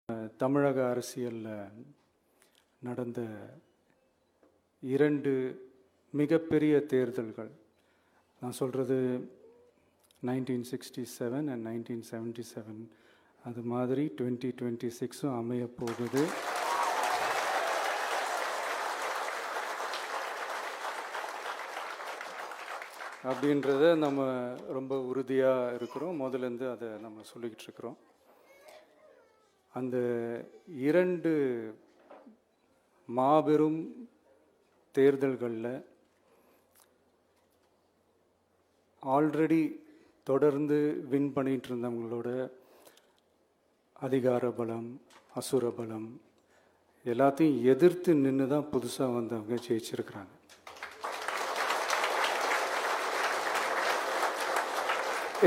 தமிழக அரசியலில் நடந்த 2 மிகப்பெரிய தேர்தல்கள், நான் சொல்கிறது 1967 and 1977, அது மாதிரி 2026 அமைய போகுது. அப்படின்றத நம்ம ரொம்ப உறுதியாக இருக்கிறோம். முதலேருந்து அதை நம்ம சொல்லிக்கிட்டு இருக்கிறோம். அந்த 2 மாபெரும் தேர்தல்களில் ஆல்ரெடி தொடர்ந்து வின் பண்ணிகிட்டு இருந்தவங்களோட அதிகார பலம், அசுர பலம் எல்லாத்தையும் எதிர்த்து நின்று தான் புதுசாக வந்தவங்க ஜெயிச்சிருக்கிறாங்க.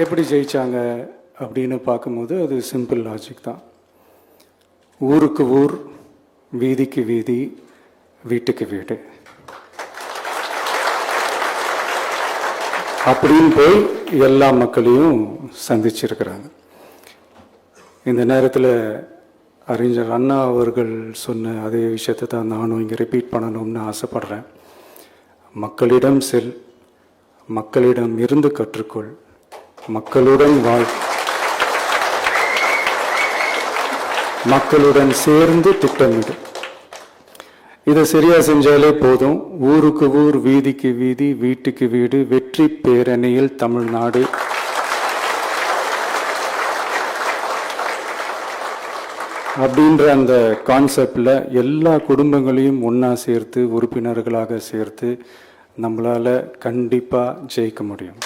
எப்படி ஜெயித்தாங்க அப்படின்னு பார்க்கும்போது அது சிம்பிள் லாஜிக் தான். ஊருக்கு ஊர், வீதிக்கு வீதி, வீட்டுக்கு வீடு அப்படின்னு போய் எல்லா மக்களையும் சந்திச்சிருக்கிறாங்க. இந்த நேரத்தில் அறிஞர் அண்ணா அவர்கள் சொன்ன அதே விஷயத்தை தான் நானும் இங்கே ரிப்பீட் பண்ணணும்னு ஆசைப்படுறேன். மக்களிடம் செல், மக்களிடம் இருந்து கற்றுக்கொள், மக்களுடன் வாழ், மக்களுடன் சேர்ந்து திட்டமிடு. இதை சரியா செஞ்சாலே போதும். ஊருக்கு ஊர், வீதிக்கு வீதி, வீட்டுக்கு வீடு, வெற்றி பேரணியில் தமிழ்நாடு. அப்படின்ற அந்த கான்செப்டில் எல்லா குடும்பங்களையும் ஒன்றா சேர்த்து, உறுப்பினர்களாக சேர்த்து நம்மளால் கண்டிப்பாக ஜெயிக்க முடியும்.